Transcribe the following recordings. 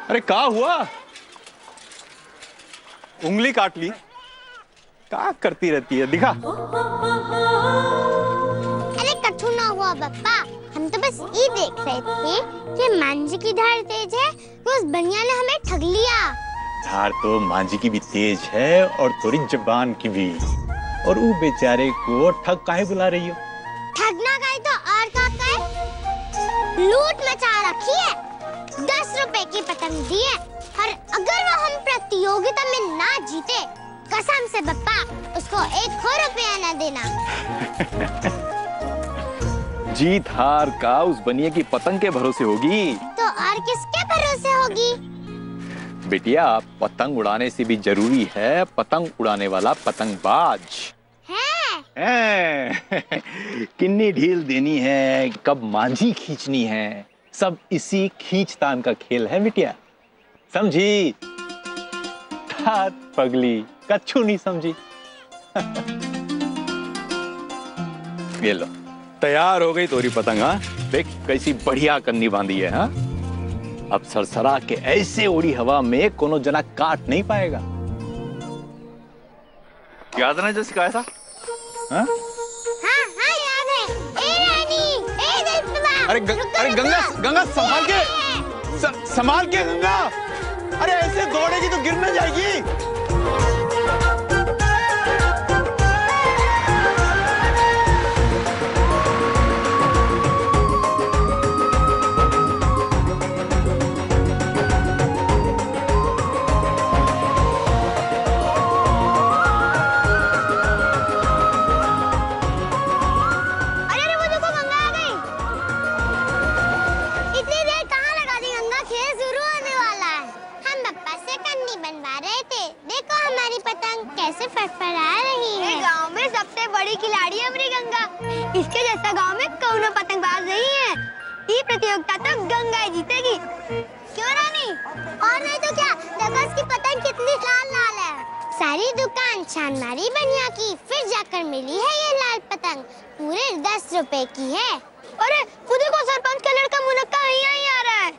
अरे क्या हुआ? उंगली काट ली? क्या करती रहती है, दिखा। अरे कछु ना हुआ बप्पा, हम तो बस ये देख रहे थे कि मांझी की धार तेज है तो उस बनिया ने हमें ठग लिया। धार तो मांझी की भी तेज है और थोड़ी जबान की भी। और वो बेचारे को ठग काहे बुला रही हो? ठगना गए तो और क्या कहे? लूट मचा रखी है। 10 रुपए की पतंग दी है और अगर वो हम प्रतियोगिता में ना जीते, कसम से बप्पा उसको 1 रुपया ना देना। जीत हार का उस बनिए की पतंग के भरोसे होगी तो और किसके भरोसे होगी? बेटिया, पतंग उड़ाने से भी जरूरी है पतंग उड़ाने वाला पतंगबाज है। कितनी ढील देनी है, कब मांझी खींचनी है, सब इसी खींचतान का खेल है बिटिया, समझी? ठाट पगली, कच्छू नहीं समझी। ये लो, तैयार हो गई तोरी पतंग। हाँ देख कैसी बढ़िया कन्नी बांधी है। हाँ अब सरसरा के ऐसे उड़ी हवा में कोनो जना काट नहीं पाएगा। याद ना जो सिखाया था? हाँ हाँ याद है। ए रानी, ए दीप्तवा। अरे गंगा गंगा संभाल के, संभाल के गंगा। अरे ऐसे दौड़ेगी तो गिर ना जाएगी। इसके जैसा गांव में कौनो पतंगबाज नहीं है। ये प्रतियोगिता तो गंगा ही जीतेगी। क्यों रानी? और नहीं तो क्या, देखो इसकी पतंग कितनी लाल लाल है। सारी दुकान छान मारी बनिया की, फिर जाकर मिली है ये लाल पतंग। पूरे 10 रुपए की है। अरे खुद को सरपंच का लड़का मुनक्का यहीं आ रहा है।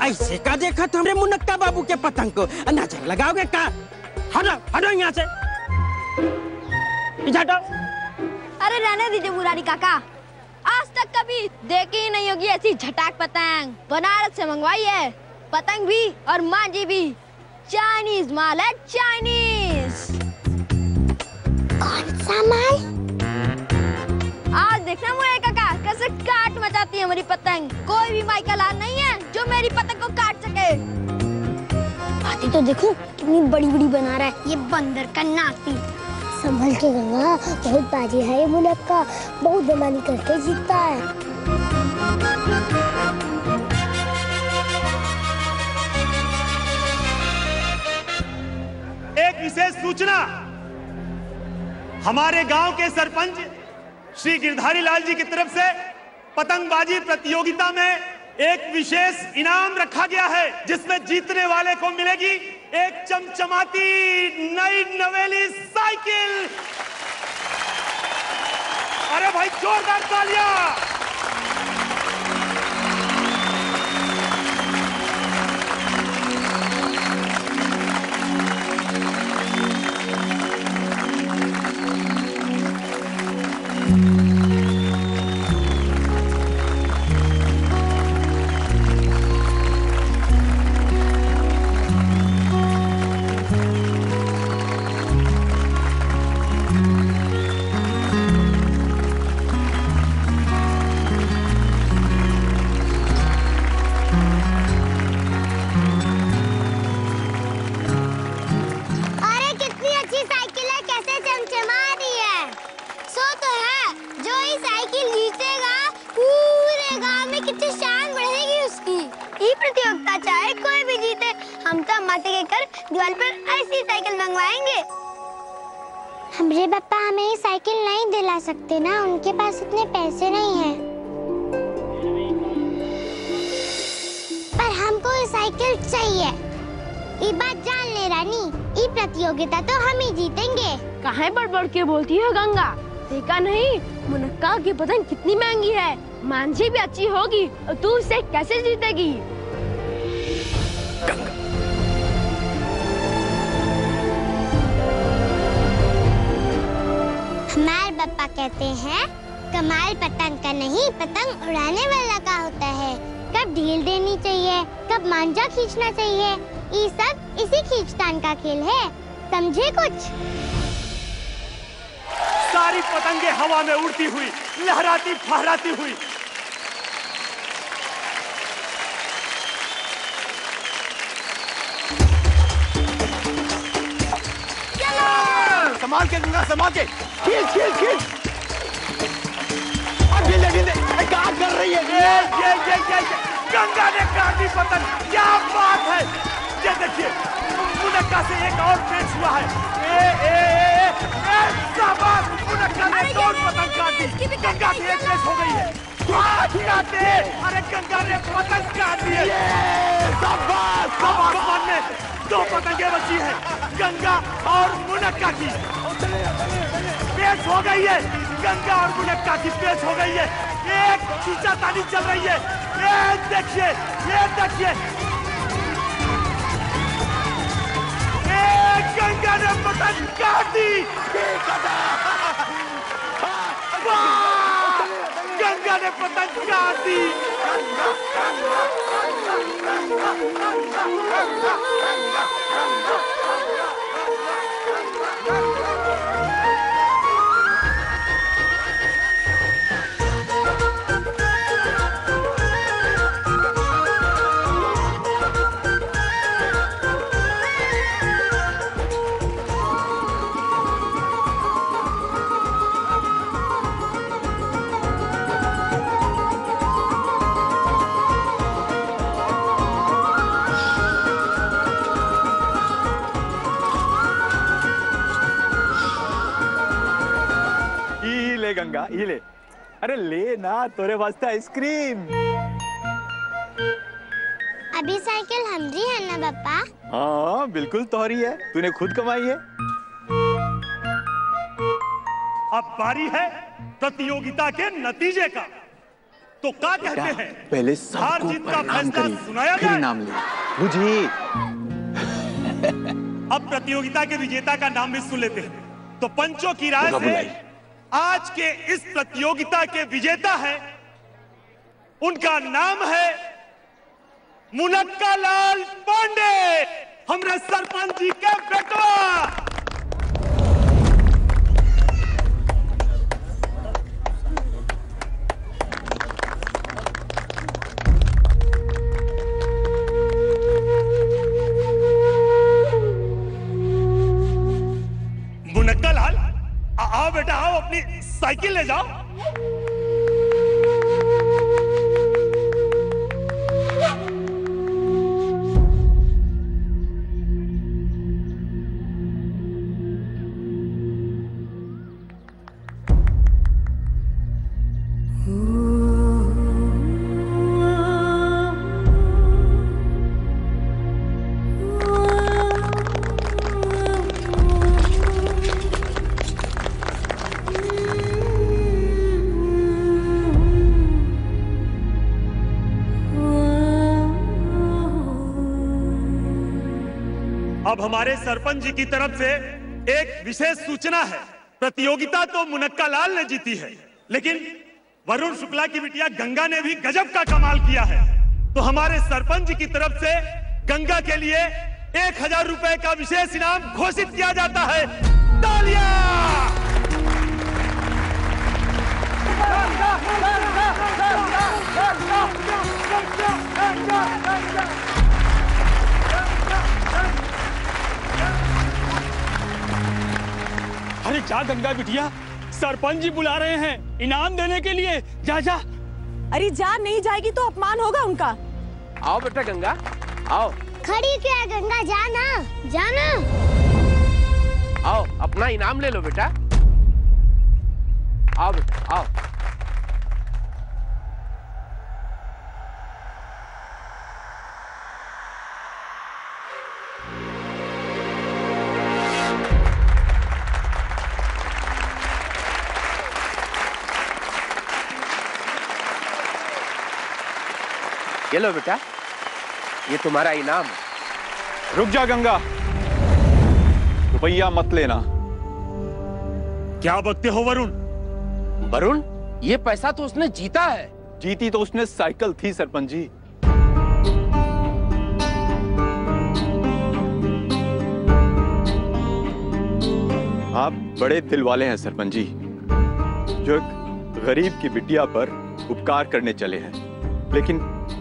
ऐसे का देखा तुमने मुनक्का बाबू के पतंग को? नजर लगाओगे का? हटो हटो यहाँ से, पीछे हटो। अरे रहने दीजिए मुरारी काका, आज तक कभी देखी ही नहीं होगी ऐसी झटाक पतंग। बनारस से मंगवाई है, पतंग भी और मांझी भी चाइनीज माल है, चाइनीज। कौन सा माल? आज देखना मुरारी काका कैसे काट मचाती है हमारी पतंग। कोई भी माई का लाल नहीं है जो मेरी पतंग को काट सके। बातें तो देखो कितनी बड़ी बड़ी बना रहा है ये बंदर का नाती। संभल के गंगा, बहुत बाजी है ये मुनक्का, बहुत बेमानी करके जीतता है। एक विशेष सूचना, हमारे गांव के सरपंच श्री गिरधारी लाल जी की तरफ से पतंगबाजी प्रतियोगिता में एक विशेष इनाम रखा गया है, जिसमें जीतने वाले को मिलेगी एक चमचमाती नई नवेली साइकिल। अरे भाई जोरदार तालियां। माते के कर दीवार पर ऐसी साइकिल मंगवाएंगे। हमरे पापा हमें ये साइकिल नहीं दिला सकते ना, उनके पास इतने पैसे नहीं हैं। पर हमको ये साइकिल चाहिए। ये बात जान ले रानी, ये प्रतियोगिता तो हम ही जीतेंगे। काहे बड़बड़ के बोलती हो गंगा? देखा नहीं मुनक्का की पतंग कितनी महंगी है। मांझी भी अच्छी होगी और तू इसे कैसे जीतेगी? हमारे पापा कहते हैं कमाल पतंग का नहीं, पतंग उड़ाने वाला का होता है। कब ढील देनी चाहिए, कब मांझा खींचना चाहिए, ये सब इसी खींचतान का खेल है। समझे कुछ? सारी पतंगे हवा में उड़ती हुई, लहराती फहराती हुई संभाल के गंगा, संभाल के, खींच खींच खींच। अब ढील दे, क्या कर रही है? ये गंगा ने काटी पतंग, क्या बात है। ये देखिए मुनक्का से एक और पेच हुआ है। शाबाश, मुनक्का ने दो पतंग काटी, गंगा से एक पेच हो गई है। अरे गंगा ने पतंग काट दी है। शाबाश, अब आसमान में दो पतंगे बची है, गंगा और मुनक्का की। पेच हो गई है, गंगा और मुनक्का की पेच हो गई है। एक खींचातानी चल रही है। ये देखिए, ये देखिए, गंगा ने पतंग काट दी। गंगा ने पतंग काट दी। गंगा ये ले, अरे ले ना, तोरे वास्ते आइसक्रीम। अभी साइकिल हमारी है ना पापा? हाँ बिल्कुल तोहरी है, तूने खुद कमाई है। अब बारी है प्रतियोगिता के नतीजे का। तो क्या कहते हैं? पहले हार सबको जीत का प्रणाम फैसला करिए, सुनाया फिर जाए। नाम ले। बुझी। अब प्रतियोगिता के विजेता का नाम भी सुन लेते हैं। तो पंचों की राय से आज के इस प्रतियोगिता के विजेता है, उनका नाम है मुनक्का लाल पांडे, हमरे सरपंच जी के बेटवा। मुनक्का लाल, आओ बेटा आओ, अपनी साइकिल ले जाओ। अब हमारे सरपंच जी की तरफ से एक विशेष सूचना है। प्रतियोगिता तो मुनक्का लाल ने जीती है, लेकिन वरुण शुक्ला की बिटिया गंगा ने भी गजब का कमाल किया है। तो हमारे सरपंच जी की तरफ से गंगा के लिए 1000 रुपए का विशेष इनाम घोषित किया जाता है। तालियां! अरे जा गंगा बिटिया, सरपंच जी बुला रहे हैं इनाम देने के लिए, जा जा। अरे जा, नहीं जाएगी तो अपमान होगा उनका। आओ बेटा गंगा, आओ खड़ी क्यों है गंगा, जाना जाना। आओ अपना इनाम ले लो बेटा। आओ बेटा आओ। ये लो बेटा, ये तुम्हारा इनाम। रुक जा गंगा, रुपया मत लेना। क्या बकते हो वरुण? वरुण, ये पैसा तो उसने जीता है। जीती तो उसने साइकिल थी सरपंच जी। आप बड़े दिल वाले हैं सरपंच जी, जो एक गरीब की बिटिया पर उपकार करने चले हैं। लेकिन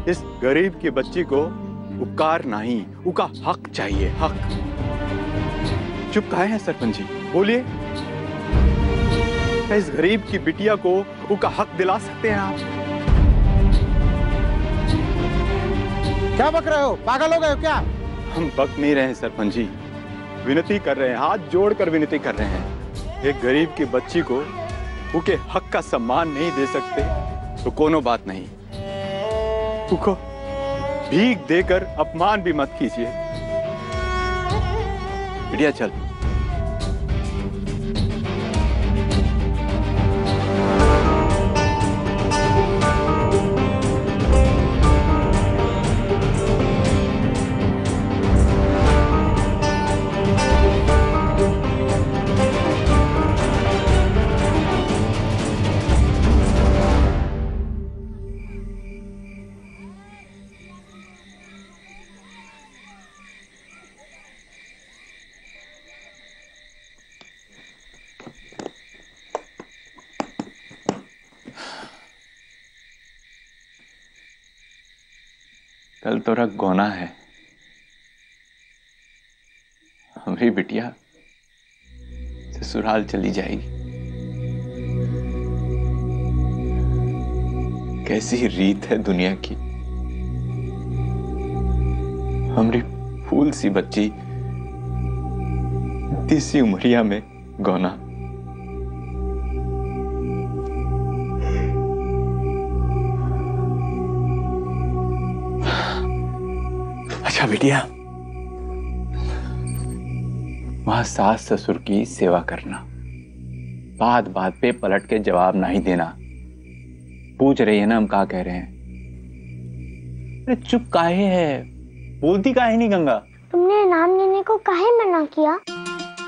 इस गरीब की बच्ची को उपकार नहीं, उसका हक चाहिए, हक। चुप काहे हैं सरपंच जी, बोलिए। क्या इस गरीब की बिटिया को उसका हक दिला सकते हैं आप? क्या बक रहे हो, पागल हो गए हो क्या? हम बक नहीं रहे हैं सरपंच जी, विनती कर रहे हैं, हाथ जोड़कर विनती कर रहे हैं। एक गरीब की बच्ची को उसके हक का सम्मान नहीं दे सकते तो कोनो बात नहीं, उसको भीख देकर अपमान भी मत कीजिए। बिटिया चल। कल तोरा गोना है, हमारी बिटिया ससुराल चली जाएगी। कैसी रीत है दुनिया की, हमारी फूल सी बच्ची तीसरी उमरिया में गोना। अच्छा बिटिया, वहां सास ससुर की सेवा करना, बात बात पे पलट के जवाब नहीं देना। पूछ रही है ना हम क्या कह रहे हैं। अरे चुप काहे है, बोलती काहे नहीं गंगा? तुमने इनाम लेने को काहे मना किया?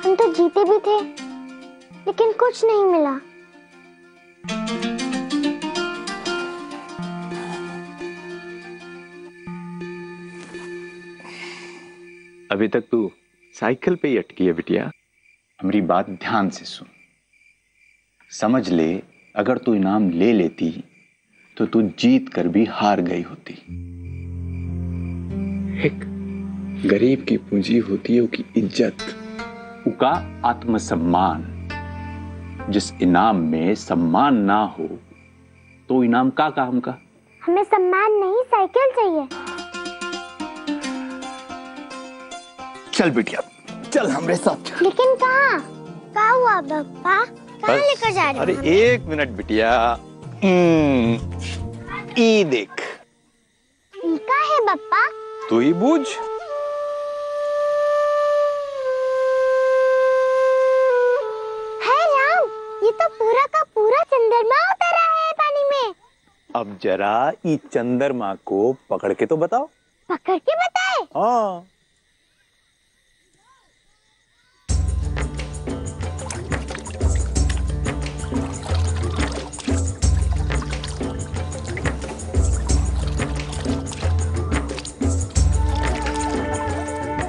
हम तो जीते भी थे, लेकिन कुछ नहीं मिला। अभी तक तू साइकिल पे ही अटकी है बिटिया। हमारी बात ध्यान से सुन, समझ ले, अगर तू इनाम ले लेती तो तू जीत कर भी हार गई होती। एक गरीब की पूंजी होती है उसकी इज्जत, उसका आत्मसम्मान। जिस इनाम में सम्मान ना हो तो इनाम का काम का? हमें सम्मान नहीं, साइकिल चाहिए। चल बिटिया चल हमरे साथ। लेकिन कहाँ? कहाँ हुआ पापा? कहाँ लेकर जा रहे हो? अरे एक मिनट बिटिया, ई देख। क्या है पापा? तू ही बूझ। है राम, ये तो पूरा का पूरा चंद्रमा उतरा है पानी में। अब जरा ई चंद्रमा को पकड़ के तो बताओ। पकड़ के बताए? हाँ।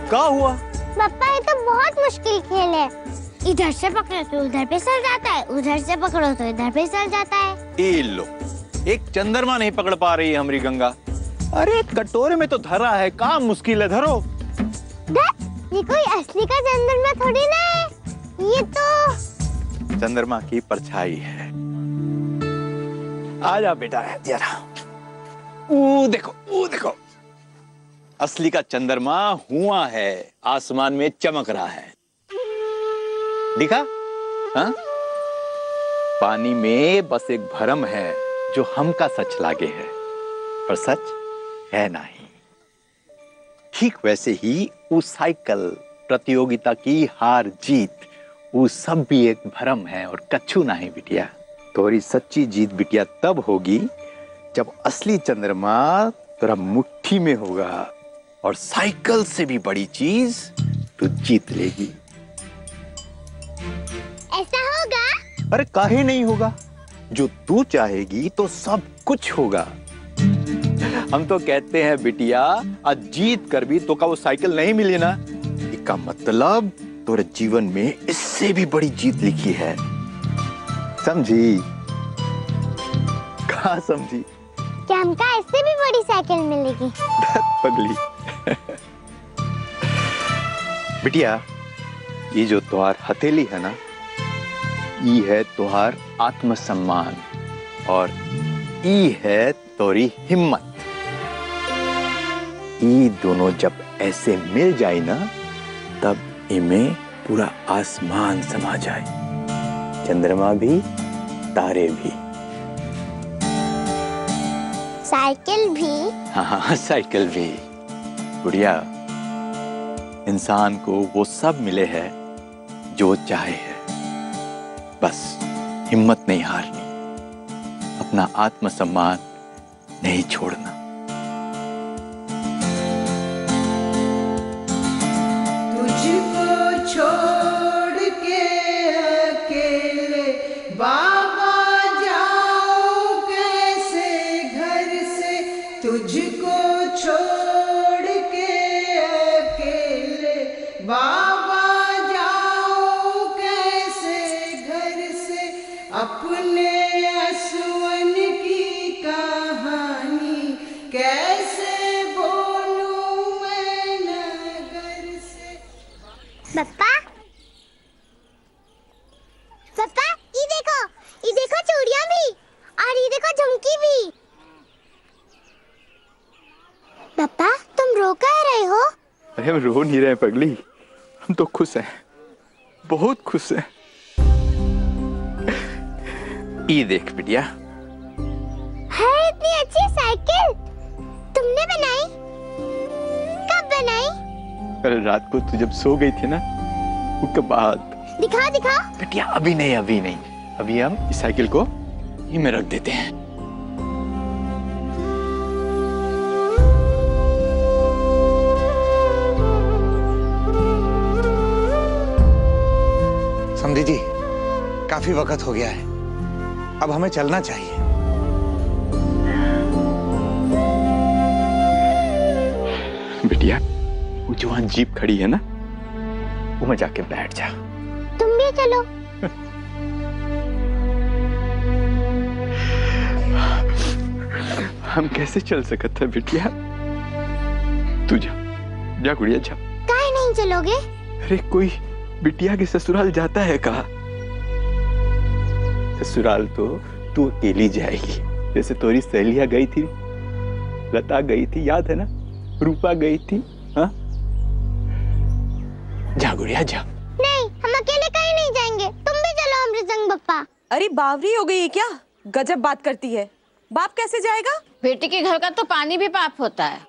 क्या हुआ? पापा ये तो बहुत मुश्किल खेल है। इधर से पकड़ो तो उधर पे सर जाता है, उधर से पकड़ो तो इधर पे सर जाता है। ए लो, एक चंद्रमा नहीं पकड़ पा रही है हमारी गंगा। अरे कटोरे में तो धरा है, काम मुश्किल है, धरो। ये कोई असली का चंद्रमा थोड़ी ना है, ये तो चंद्रमा की परछाई है। आजा बेटा जरा। देखो, देखो। असली का चंद्रमा हुआ है, आसमान में चमक रहा है। दिखा? हाँ? पानी में बस एक भ्रम है जो हमका सच लागे है, पर सच है नहीं। ठीक वैसे ही वो साइकिल प्रतियोगिता की हार जीत, वो सब भी एक भ्रम है और कछु नहीं बिटिया। तोरी सच्ची जीत बिटिया तब होगी जब असली चंद्रमा तेरा मुट्ठी में होगा और साइकिल से भी बड़ी चीज तू जीत लेगी। ऐसा होगा? अरे काहे नहीं होगा, जो तू चाहेगी तो सब कुछ होगा। हम तो कहते हैं बिटिया, आज जीत कर भी तो का वो साइकिल नहीं मिली ना, इसका मतलब तोरे जीवन में इससे भी बड़ी जीत लिखी है। समझी? कहाँ समझी? क्या हमका इससे भी बड़ी साइकिल मिलेगी? पगली। बिटिया, ये जो तुहार हथेली है ना, ये है तुहार आत्मसम्मान और ये है तोरी हिम्मत। ये दोनों जब ऐसे मिल जाए ना, तब इनमें पूरा आसमान समा जाए, चंद्रमा भी, तारे भी। साइकिल भी? हाँ, साइकिल भी। बुढ़िया, इंसान को वो सब मिले है जो चाहे है, बस हिम्मत नहीं हारनी, अपना आत्मसम्मान नहीं छोड़ना। तुझको छोड़ के अकेले बाबा जाओ कैसे घर से, तुझको छोड़ के अकेले बाबा जाओ कैसे घर से, अपने असवन की कहानी कैसे बोलूं मैं नगर से। पप्पा, पप्पा, ये देखो चूड़ियां भी, और ये देखो झुमकी भी। पप्पा, तुम रो कह रहे हो? अरे हम रो नहीं रहे पगली, हम तो खुश हैं, बहुत खुश हैं। ये देख बिटिया, है इतनी अच्छी साइकिल तुमने बनाई? कब बनाई? कल रात को तू जब सो गई थी ना, उसके बाद। दिखा दिखा। बिटिया अभी नहीं, अभी नहीं, अभी हम इस साइकिल को यहीं में रख देते हैं। समधी जी, काफी वक्त हो गया है, अब हमें चलना चाहिए। बिटिया, वो जो वहां जीप खड़ी है ना, वो में जाके बैठ जा। तुम भी चलो। हम कैसे चल सकते हैं बिटिया? तू जा, जा गुड़िया जा। काहे नहीं चलोगे? अरे कोई बिटिया के ससुराल जाता है कहा? ससुराल तो तू अकेली जाएगी, जैसे तोरी सहेलियां गई थी, लता गई थी, याद है ना, रूपा गई थी। हाँ, जा गुड़िया जा। नहीं, हम अकेले कहीं नहीं जाएंगे, तुम भी चलो हमारे संग पप्पा। अरे बावरी हो गई है क्या? गजब बात करती है, बाप कैसे जाएगा? बेटी के घर का तो पानी भी पाप होता है।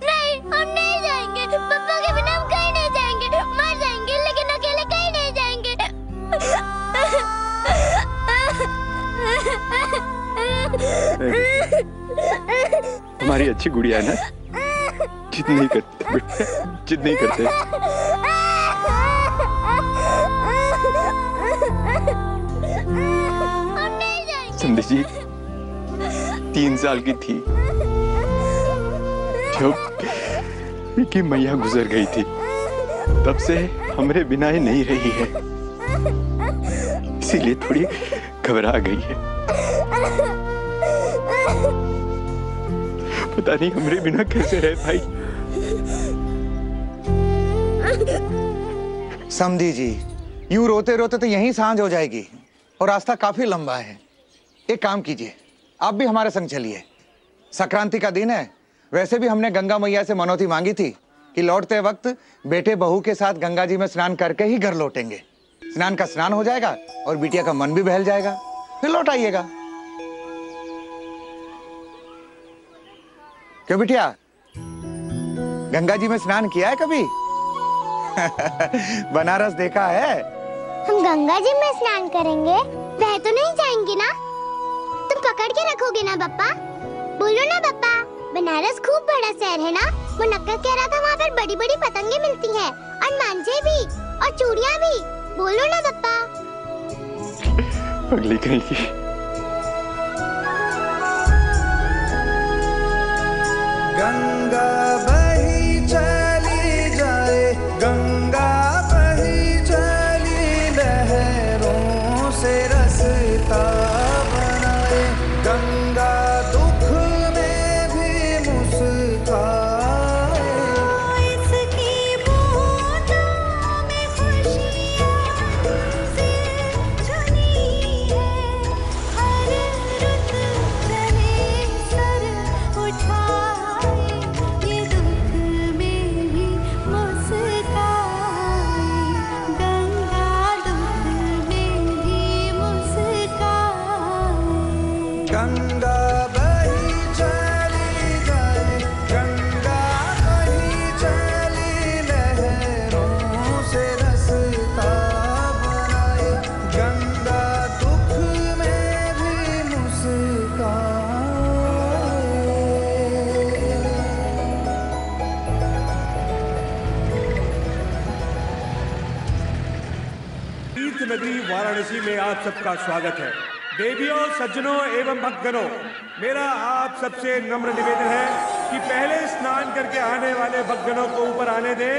नहीं, हम नहीं जाएंगे, पप्पा के बिना हम कहीं नहीं जाएंगे, मर जाएंगे लेकिन अकेले कहीं नहीं जाएंगे। हमारी अच्छी गुड़िया है ना, जिद नहीं करते बेटा, जिद नहीं करते। संदेश जी 3 साल की थी जब की मैया गुजर गई थी, तब से हमरे बिना ही नहीं रही है, इसीलिए थोड़ी घबरा गई है। पता नहीं हमरे बिना कैसे रह पाई। समधी जी, यूं रोते रोते तो यहीं सांझ हो जाएगी और रास्ता काफी लंबा है। एक काम कीजिए, आप भी हमारे संग चलिए, संक्रांति का दिन है, वैसे भी हमने गंगा मैया से मनौती मांगी थी कि लौटते वक्त बेटे बहू के साथ गंगा जी में स्नान करके ही घर लौटेंगे। स्नान का स्नान हो जाएगा और बिटिया का मन भी बहल जाएगा, फिर लौट आइएगा। क्यों बिटिया, गंगा जी में स्नान किया है कभी? बनारस देखा है? हम गंगा जी में स्नान करेंगे, बह तो नहीं जाएंगे ना? तुम पकड़ के रखोगे ना पप्पा? बोलो ना पप्पा। बनारस खूब बड़ा शहर है ना? वो नक्का कह रहा था वहाँ पर बड़ी बड़ी पतंगे मिलती हैं और मांझे भी और चूड़ियाँ भी। बोलो ना पप्पा। पगली कहीं की। गंगा बही चली जाए, गंगा बही चली लहरों से रास्ता बनाए, गंगा दुख में भी मुस्काए। इसकी बूंदों में खुशियाँ से छुनी है, हर रुत चले सर उठाए, ये दुख में भी मुस्काए, गंगा दुख में भी मुस्काए। गंगा बही चली जाए, गंगा बही चली लहरों से रास्ता बनाए, गंगा दुख में भी मुस्काए। तीर्थ नगरी वाराणसी में आप सबका स्वागत है। देवियों, सज्जनों एवं भक्तगणों, मेरा आप सबसे नम्र निवेदन है कि पहले स्नान करके आने वाले भक्तगणों को ऊपर आने दें,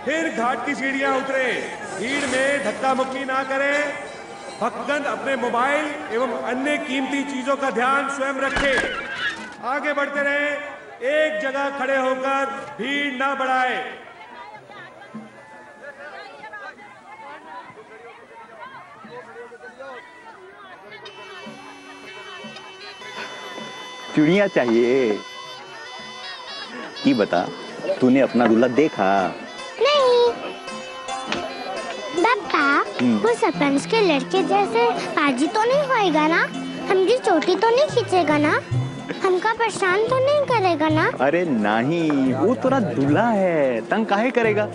फिर घाट की सीढ़ियां उतरे। भीड़ में धक्का मुक्की ना करें। भक्तगण अपने मोबाइल एवं अन्य कीमती चीजों का ध्यान स्वयं रखें। आगे बढ़ते रहें। एक जगह खड़े होकर भीड़ ना बढ़ाएं। चूड़ियां चाहिए। ये बता, तूने अपना दूल्हा देखा? नहीं पापा, वो सरपंच के लड़के जैसे पाजी तो नहीं होएगा ना? हमकी चोटी तो नहीं खींचेगा ना? हमका परेशान तो नहीं करेगा ना? अरे नहीं, वो तेरा दूल्हा है, तंग काहे करेगा?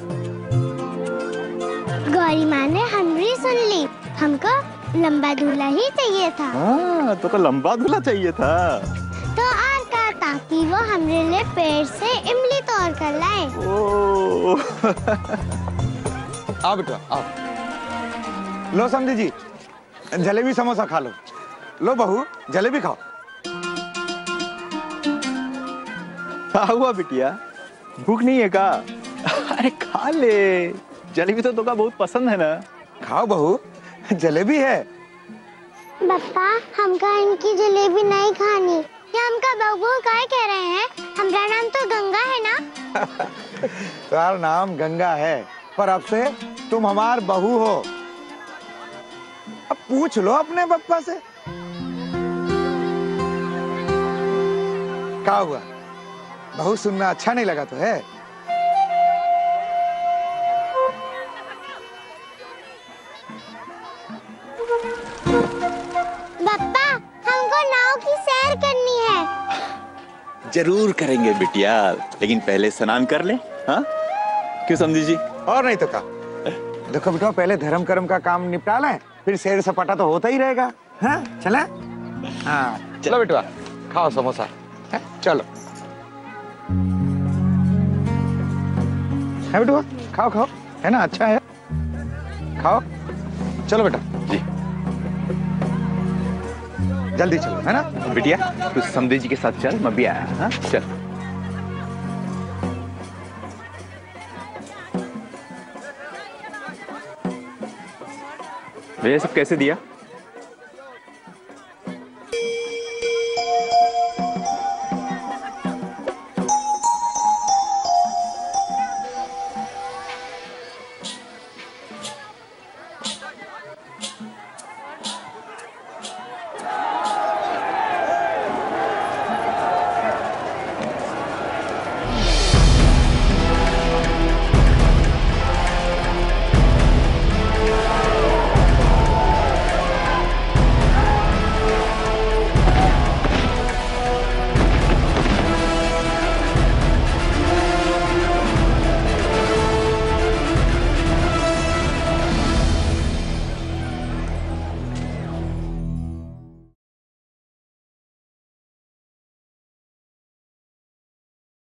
गौरी माँ ने हमरी सुन ली, हमको लंबा दूल्हा ही चाहिए था। हाँ, तो का लंबा दूल्हा चाहिए था। तो और का, ताकि वो हमरे लिए पेड़ से इमली तोड़ कर लाए। ओ आओ बेटा आओ। लो समझी जी, जलेबी समोसा खा लो। लो बहू, जलेबी खाओ। क्या हुआ बिटिया, भूख नहीं है का? अरे खा ले, जलेबी तो तुका बहुत पसंद है ना। खाओ बहू, जलेबी है। पापा, हमका इनकी जलेबी नहीं खानी। ये हमका बहू काय कह रहे हैं? हमारा नाम तो गंगा है ना? तुम्हारा नाम गंगा है, पर अब से तुम हमार बहू हो। अब पूछ लो अपने पप्पा से। क्या हुआ, बहू सुनना अच्छा नहीं लगा तो है? पापा, हमको नाव की सैर करनी है। जरूर करेंगे बिटिया, लेकिन पहले स्नान कर ले। हाँ, क्यों समझी जी? और नहीं तो क्या। देखो बेटा, पहले धर्म कर्म का काम निपटा लें, फिर सैर सपाटा तो होता ही रहेगा। हाँ चले? हाँ चलो बेटा, खाओ समोसा। है? चलो है बेटा, खाओ खाओ, है ना, अच्छा है, खाओ। चलो बेटा जी, जल्दी चलो, है ना। बिटिया तू समधी जी के साथ चल, मैं भी आया। हाँ चल। भैया सब कैसे दिया?